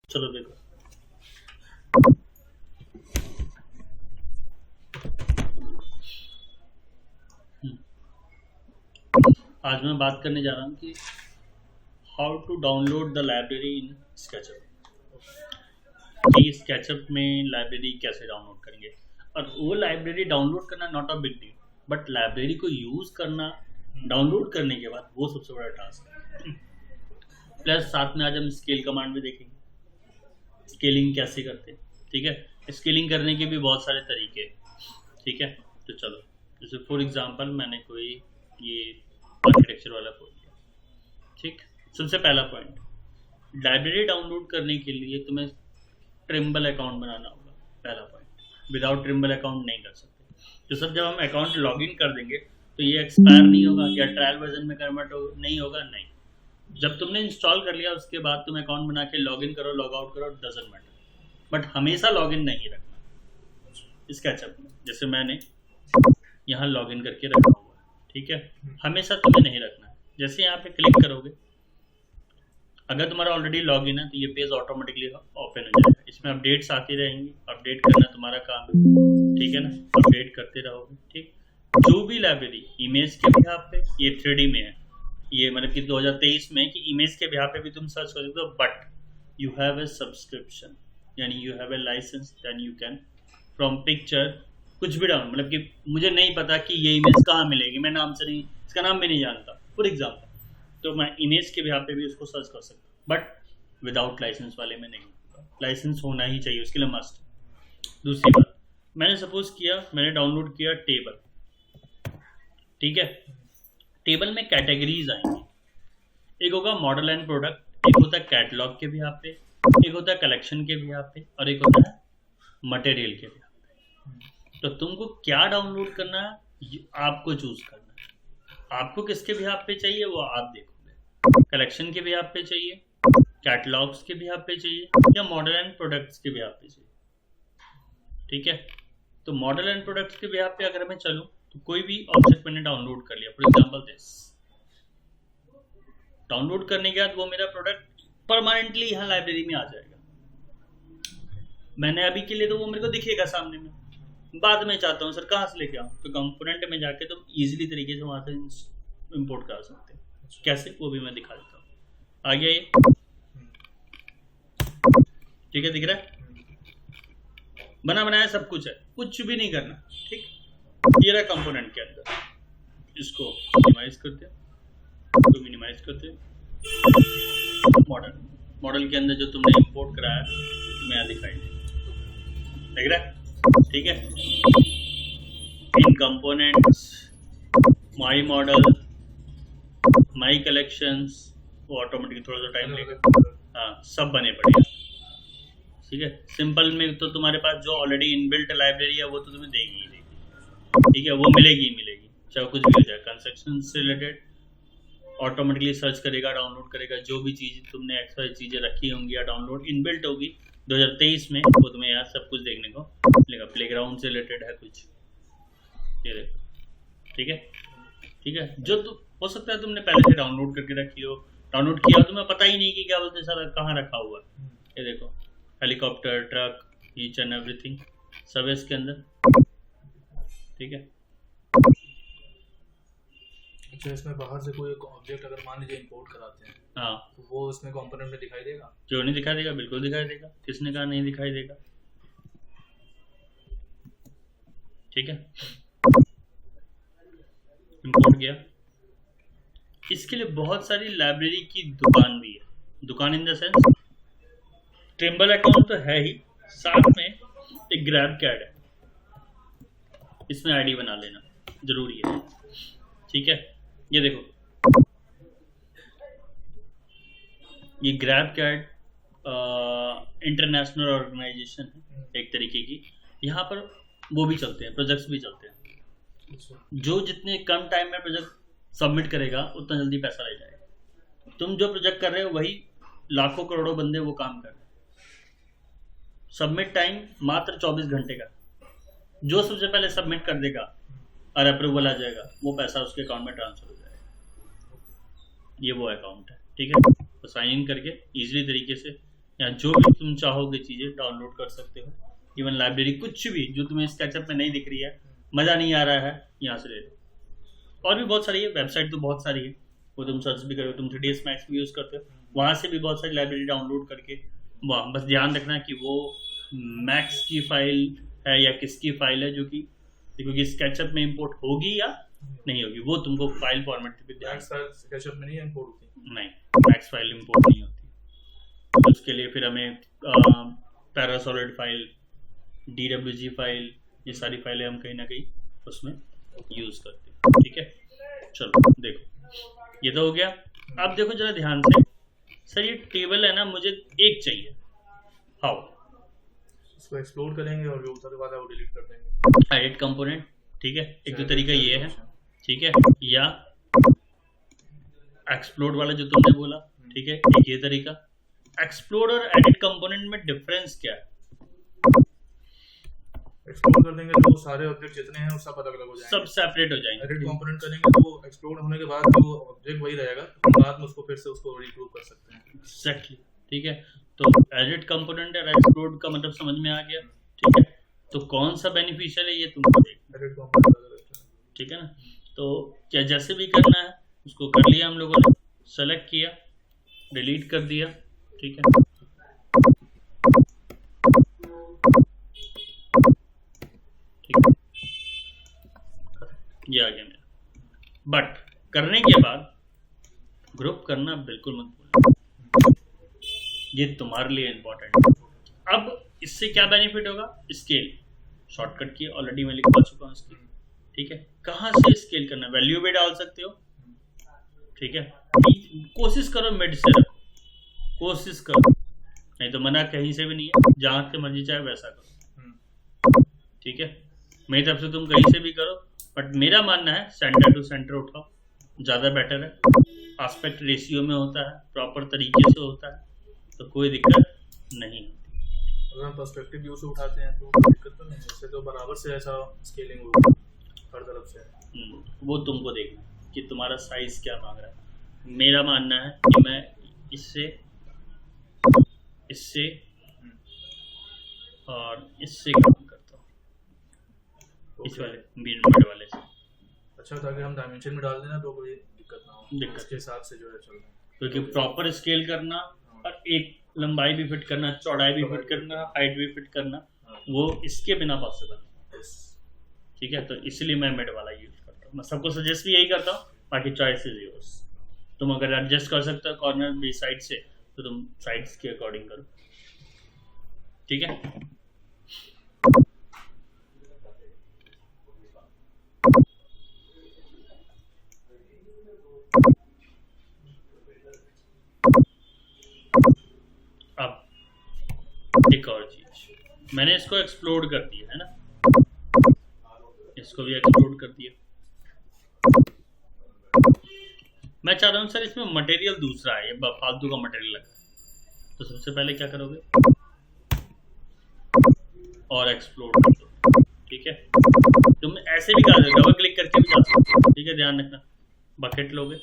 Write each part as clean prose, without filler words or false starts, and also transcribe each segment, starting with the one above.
चलो देखो। आज मैं बात करने जा रहा हूँ कि how to download the library in SketchUp. कि स्केचअप में लाइब्रेरी कैसे डाउनलोड करेंगे, और वो लाइब्रेरी डाउनलोड करना not a big deal, but library को यूज़ करना डाउनलोड करने के बाद वो सबसे बड़ा टास्क है। प्लस साथ में आज हम स्केल कमांड भी देखेंगे, स्केलिंग कैसे करते हैं। ठीक है, स्केलिंग करने के भी बहुत सारे तरीके हैं। ठीक है, तो चलो, जैसे फॉर एग्जांपल मैंने कोई ये आर्किटेक्चर वाला कोड लिया। ठीक, सबसे पहला पॉइंट, लाइब्रेरी डाउनलोड करने के लिए तुम्हें ट्रिम्बल अकाउंट बनाना होगा। पहला पॉइंट, विदाउट ट्रिम्बल अकाउंट नहीं कर सकते। तो सर जब हम अकाउंट लॉगिन कर देंगे तो ये एक्सपायर नहीं होगा या ट्रायल वर्जन में कन्वर्ट नहीं होगा? नहीं, जब तुमने इंस्टॉल कर लिया उसके बाद तुम अकाउंट बना के लॉगिन करो, लॉग आउट करो, डजंट मैटर, बट हमेशा लॉगिन नहीं रखना स्केचअप में। जैसे मैंने यहाँ लॉगिन करके रखा हुआ है, ठीक है, हमेशा तुम्हें नहीं रखना है। जैसे यहाँ पे क्लिक करोगे, अगर तुम्हारा ऑलरेडी लॉगिन है तो ये पेज ऑटोमेटिकली ओपन हो जाएगा। इसमें अपडेट्स आती रहेंगी, अपडेट करना तुम्हारा काम है, ठीक है ना, अपडेट करते रहोगे। ठीक, जो भी लाइब्रेरी इमेज के बिहाफ पे, ये 3D में है, ये मतलब कि 2023 में कि इमेज के बिहाफ पे भी तुम सर्च कर सकते हो, but you have a subscription, यानी you have a licence, then you can from picture कुछ भी डाउन, मतलब कि मुझे नहीं पता कि ये इमेज कहाँ मिलेगी, मैं नाम से नहीं, इसका नाम भी नहीं जानता फॉर एग्जाम्पल, तो मैं इमेज के बिहाफ पे भी उसको सर्च कर सकता हूँ, बट विदाउट लाइसेंस वाले में नहीं। लाइसेंस होना ही चाहिए उसके लिए, मस्ट। दूसरी बात, मैंने सपोज किया मैंने डाउनलोड किया टेबल, ठीक है, टेबल में कैटेगरीज आएंगी। एक होगा मॉडल एंड प्रोडक्ट, एक होता है कैटलॉग के बिहाफ पे, एक होता है कलेक्शन के बिहाफ पे, और एक होता है मटेरियल के बिहाफ पे। तो तुमको क्या डाउनलोड करना है आपको चूज करना है। आपको किसके बिहाफ पे चाहिए वो आप देखोगे, कलेक्शन के बिहाफ पे चाहिए, कैटलॉग्स के बिहाफ पे चाहिए, या मॉडल एंड प्रोडक्ट्स के बिहाफ पे चाहिए। ठीक है, तो मॉडल एंड प्रोडक्ट्स के बिहाफ पे अगर मैं चलूँ तो कोई भी ऑब्जेक्ट मैंने डाउनलोड कर लिया, फॉर एग्जांपल दिस, डाउनलोड करने के बाद वो मेरा प्रोडक्ट परमानेंटली यहाँ लाइब्रेरी में आ जाएगा। मैंने अभी के लिए तो वो मेरे को दिखेगा सामने में, बाद में चाहता हूँ सर कहाँ से लेके आऊँ, तो कंपोनेंट में जाके तुम इजीली तरीके से वहाँ से इम्पोर्ट करा सकते हैं। कैसे, वो भी मैं दिखा देता हूँ। आगे ये ठीक है, दिख रहा है, बना बनाया सब कुछ है, कुछ भी नहीं करना। ठीक, ये रहा कंपोनेंट के अंदर, इसको मिनिमाइज करते हैं, इसको मिनिमाइज करते हैं। मॉडल के अंदर जो तुमने इंपोर्ट कराया तुम्हें यहाँ दिखाई देगा, रहा है? ठीक है, in components, my model, my collections, वो ऑटोमेटिक थोड़ा सा टाइम लेगा, हाँ सब बने पड़े। ठीक है, सिंपल में तो तुम्हारे पास जो ऑलरेडी इनबिल्ट लाइब्रेरी है वो तो तुम्हें देगी ही देगी। ठीक है, वो मिलेगी ही मिलेगी, चाहे कुछ भी हो जाए। कंस्ट्रक्शन से रिलेटेड ऑटोमेटिकली सर्च करेगा, डाउनलोड करेगा, जो भी चीज़ तुमने एक्स्ट्रा चीज़ें रखी होंगी या डाउनलोड इनबिल्ट होगी 2023 में, वो तुम्हें यहाँ सब कुछ देखने को मिलेगा। प्लेग्राउंड से रिलेटेड है कुछ, ये देखो। ठीक है, ठीक है, जो तुम हो सकता है तुमने पहले से डाउनलोड करके रखी हो, डाउनलोड किया हो, तुम्हें पता ही नहीं कि क्या बोलते सारा कहाँ रखा हुआ है। ये देखो, helicopter, truck, each and everything सब है इसके अंदर। ठीक है, अच्छा, इसमें बाहर से कोई ऑब्जेक्ट अगर मान लीजिए इंपोर्ट कराते हैं, हाँ, तो वो इसमें कंपोनेंट में दिखाई देगा? क्यों नहीं दिखाई देगा, बिल्कुल दिखाई देगा, किसने कहा नहीं दिखाई देगा। ठीक है, इंपोर्ट किया, इसके लिए बहुत सारी लाइब्रेरी की दुकान भी है। दुकान in the sense Trimble account तो है ही, साथ में एक ग्रैब कैड है, इसमें आईडी बना लेना जरूरी है। ठीक है, ये देखो, ये ग्रैब कैड इंटरनेशनल ऑर्गेनाइजेशन है एक तरीके की। यहाँ पर वो भी चलते हैं, प्रोजेक्ट्स भी चलते हैं। जो जितने कम टाइम में प्रोजेक्ट सबमिट करेगा उतना जल्दी पैसा ले जाएगा। तुम जो प्रोजेक्ट कर रहे हो वही लाखों करोड़ों बंदे वो काम कर रहे हैं। सबमिट टाइम मात्र 24 घंटे का, जो सबसे पहले सबमिट कर देगा और अप्रूवल आ जाएगा, वो पैसा उसके अकाउंट में ट्रांसफर हो जाएगा। ये वो अकाउंट है। ठीक है, तो साइन इन करके इजीली तरीके से या जो भी तुम चाहोगे चीज़ें डाउनलोड कर सकते हो। इवन लाइब्रेरी कुछ भी जो तुम्हें स्केचअप में नहीं दिख रही है, मज़ा नहीं आ रहा है, यहाँ से ले लो। और भी बहुत सारी है, वेबसाइट तो बहुत सारी है, वो तुम सर्च भी करो। तुम 3ds मैक्स भी यूज़ करते हो, वहाँ से भी बहुत सारी लाइब्रेरी डाउनलोड करके वहाँ बस ध्यान रखना कि वो मैक्स की फाइल है या किसकी फाइल है, जो कि क्योंकि स्केचअप में इंपोर्ट होगी या नहीं होगी, वो तुमको फाइल फॉर्मेट पे ध्यान। स्केचअप में नहीं इंपोर्ट होती, नहीं, मैक्स फाइल इंपोर्ट नहीं होती। तो उसके लिए फिर हमें पैरासॉलिड फाइल, DWG फाइल, ये सारी फाइलें हम कहीं ना कहीं उसमें यूज़ करते हैं। ठीक है, चलो देखो ये तो हो गया। अब देखो जरा ध्यान से, सर ये टेबल है ना, मुझे एक चाहिए, हाउ? इसको एक्सप्लोर करेंगे और जो ऊपर वाला वो डिलीट कर देंगे। एडिट कंपोनेंट, ठीक है, एक दो तरीका ये है, ठीक है, या एक्सप्लोर वाला जो तुमने बोला, ठीक है, एक ये तरीका। एक्सप्लोर और एडिट कंपोनेंट में डिफरेंस क्या है? एक्सप्लोर कर देंगे तो सारे ऑब्जेक्ट जितने हैं वो सब अलग अलग हो जाएंगे, सब सेपरेट हो जाएंगे। एडिट कंपोनेंट करेंगे तो एक्सप्लोर होने के बाद जो ऑब्जेक्ट वही रहेगा, तो बाद में उसको फिर से उसको रिग्रुप कर सकते हैं। एग्जैक्टली, ठीक है। तो एडिट कंपोनेंट और एक्सप्लोर का मतलब समझ में आ गया, ठीक है। तो कौन सा बेनिफिशियल है ये तुमको देखना, एडिट कंपोनेंट, ठीक है ना। तो क्या जैसे भी करना है उसको कर लिया हम लोगों ने, सेलेक्ट किया, डिलीट कर दिया, ठीक है। ये आ गया मेरा। बट करने के बाद ग्रुप करना बिल्कुल मत भूलना, ये तुम्हारे लिए इम्पोर्टेंट है। अब इससे क्या बेनिफिट होगा? स्केल, शॉर्टकट की ऑलरेडी मैं लिखवा चुका हूँ स्केल, ठीक है। कहाँ से स्केल करना, वैल्यू भी डाल सकते हो, ठीक है। कोशिश करो मिड से रखो, कोशिश करो, नहीं तो मना कहीं से भी नहीं है, जहाँ से मर्जी चाहे वैसा करो, ठीक है। मेरी तरफ से तुम कहीं से भी करो, बट मेरा मानना है सेंटर टू सेंटर उठाओ, ज़्यादा बेटर है। आस्पेक्ट रेशियो में होता है, प्रॉपर तरीके से होता है, तो कोई दिक्कत नहीं। अगर हम पर्सपेक्टिव व्यू से उठाते हैं तो दिक्कत तो नहीं, इससे तो बराबर से ऐसा स्केलिंग होगा हर तरफ से। वो तुमको देखना कि तुम्हारा साइज क्या मांग रहा है। मेरा मानना है कि मैं इससे इससे और इससे काम करता हूँ, इस वाले मिड वाले से। अच्छा, ताकि हम डायमेंशन में डाल देना तो कोई दिक्कत ना हो, दिक्कत इसके हिसाब से जो है चलना, क्योंकि प्रॉपर स्केल करना और एक लंबाई भी फिट करना, चौड़ाई भी फिट करना, हाइट भी फिट करना, वो इसके बिना पॉसिबल, ठीक है। तो इसलिए मैं मिड वाला यूज करता हूँ। मैं सबको सजेस्ट भी यही करता हूँ, बाकी चॉइस इज योर्स। तुम अगर एडजस्ट कर सकते हो कॉर्नर भी साइड से, तो तुम साइड्स के अकॉर्डिंग करो, ठीक है। अब एक और चीज, मैंने इसको एक्सप्लोड कर दिया है ना, इसको भी एक्सप्लोड कर दिया। मैं चाह रहा हूँ सर इसमें मटेरियल दूसरा है, ये फालतू का मटेरियल लगा है, तो सबसे पहले क्या करोगे, और एक्सप्लोड कर दो, ठीक है। तुम ऐसे भी कर डबल क्लिक करके भी जा सकते हो, ठीक है। ध्यान रखना, बकेट लोगे,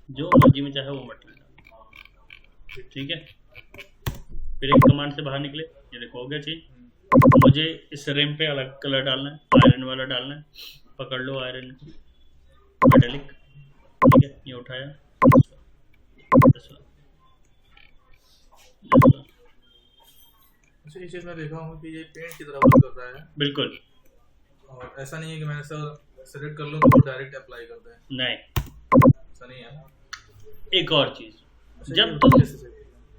जो मर्जी में चाहे वो मटेरियल, ठीक है। फिर एक कमांड से बाहर निकले, ये देखो हो गया चेंज। मुझे इस रिम पे अलग कलर डालना है, आयरन वाला डालना है, पकड़ लो आयरन को, मेटालिक, ठीक है। ये उठाया, अच्छा, ये चीज़ मैं देखा हूँ कि ये पेंट की तरह वर्क कर रहा है, बिल्कुल। और ऐसा नहीं है कि मैं ऐसा सेलेक्ट कर लूँ तो वो डायरेक्ट अप्लाई कर दे, नहीं, ऐसा नहीं है। एक और चीज, अच्छा, जब तुम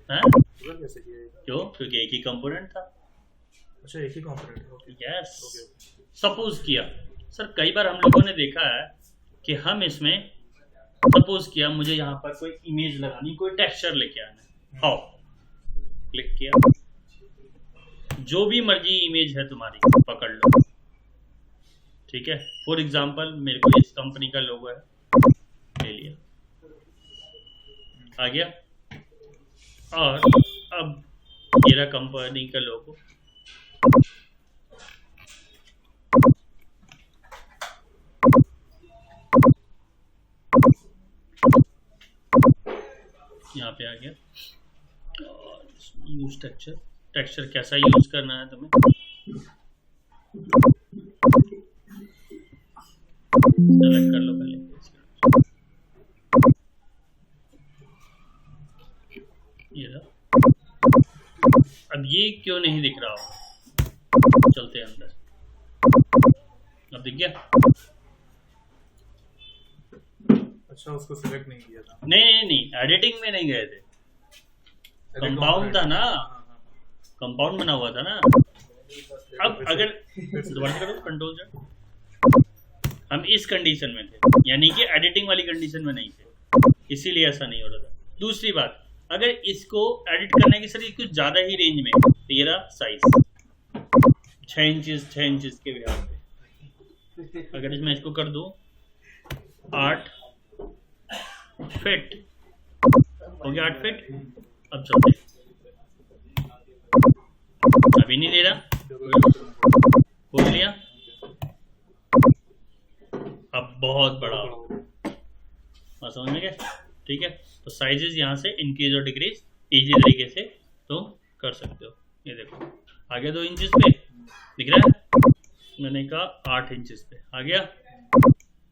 हैं, कैसे किया ये? क्यों? क्योंकि एक ही कंपोनेंट था। अच्छा, एक ही कंपोनेंट है, ओके। Yes, okay. सपोज किया सर, कई बार हम लोगों ने देखा है कि हम इसमें सपोज किया मुझे यहाँ पर कोई इमेज लगानी, कोई टेक्सचर लेके आना है, हाउ? क्लिक किया, जो भी मर्जी इमेज है तुम्हारी पकड़ लो, ठीक है। फॉर एग्जांपल मेरे को इस कंपनी का लोगो है, ले लिया, आ गया। और अब ये रहा कंपनी का लोगो, यहाँ पे आ गया, और इसमें यूज टेक्सचर, टेक्सचर कैसा यूज करना है तुम्हें, सेलेक्ट कर लो पहले। ये रहा। अब ये क्यों नहीं दिख रहा हो, चलते हैं अंदर। अब दिख गया? अच्छा, उसको सिलेक्ट नहीं किया था। नहीं, एडिटिंग में नहीं गए थे, कंपाउंड था ना, कंपाउंड बना हुआ था ना। अब अगर दोबारा करो कंट्रोल Z, हम इस कंडीशन में थे, यानी कि एडिटिंग वाली कंडीशन में नहीं थे, इसीलिए ऐसा नहीं हो रहा था। दूसरी बात, अगर इसको एडिट करने की सर कुछ ज़्यादा ही रेंज में, तो ये रहा साइज 6 इंचेस के बिहार पे। अगर इसमें इसको कर दूं 8 फिट, हो गया 8 फिट। अब चलते, अभी नहीं दे रहा, खोल लिया, अब बहुत बड़ा हो, बात समझ में गया? ठीक है, तो साइजेस यहाँ से इंक्रीज और डिक्रीज इजी तरीके से तो कर सकते हो। ये देखो आ गया 2 इंचेस पे, दिख रहा है? मैंने कहा 8 इंचेस पे आ गया,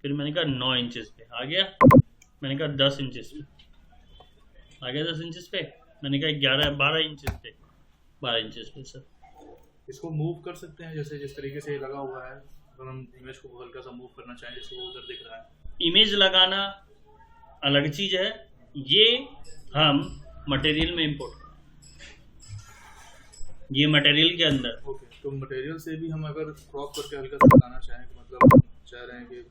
फिर मैंने कहा 9 इंचेस पे आ गया, मैंने कहा 10 इंचेस पे आ गया, 10 इंचेस पे, मैंने कहा 12 इंचेस पे, 12 इंचेस पे। सर इसको मूव कर सकते हैं, जैसे जिस तरीके से लगा हुआ है, अगर हम इमेज को हल्का सा मूव करना चाहें, जैसे वो उधर दिख रहा है। इमेज लगाना अलग चीज है, ये हम मटेरियल में इंपोर्ट, ये मटेरियल के अंदर। ओके, तो मटेरियल से भी हम अगर क्रॉप करके हल्का सा लगाना चाहें, मतलब चाह रहे हैं कि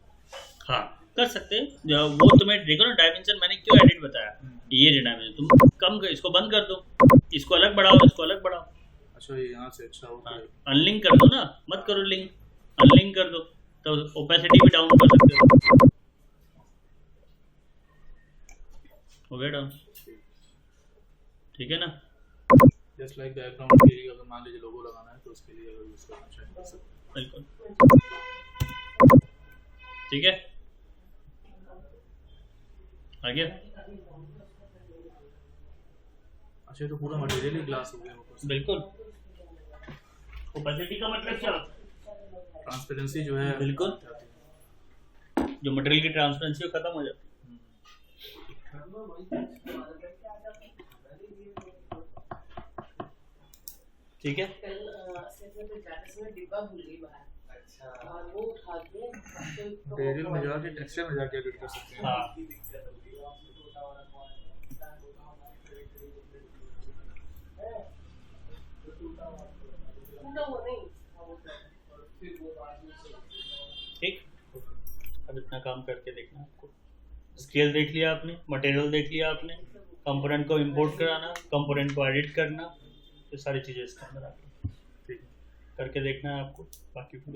हाँ कर सकते हैं, जो वो तुम्हें देखो ना डायमेंशन मैंने क्यों एडिट बताया, ये डायमेंशन तुम कम कर, इसको बंद कर दो, इसको अलग बढ़ाओ, इसको अलग बढ़ाओ। अच्छा, ये यहाँ से अच्छा होता है। अनलिंक कर दो ना, मत करो लिंक, अनलिंक कर दो, तो ओपेसिटी भी डाउन कर सकते हो। हो गया डाउन, ठीक है ना? जस्ट लाइक बैकग्राउंड के लिए अगर मान लीजिए लोगो लगाना है, तो उसके लिए अगर यूज करना चाहें कर सकते हैं। बिल्कुल, ठीक है, आ गया। अच्छा, तो पूरा मटेरियल ही ग्लास हो गया ऊपर से। बिल्कुल, ओपेसिटी का मतलब क्या? ट्रांसपेरेंसी जो है बिल्कुल, जो मटेरियल की ट्रांसपेरेंसी खत्म हो जाती है। ठीक है, मटेरियल में जाके टेक्सचर में जाके एडिट कर सकते हैं। हाँ ठीक, अब इतना काम करके देखना आपको। स्केल देख लिया आपने, मटेरियल देख लिया आपने, कंपोनेंट को इंपोर्ट कराना, कंपोनेंट को एडिट करना, ये सारी चीज़ें इसके अंदर आती हैं। करके देखना है आपको, बाकी फिर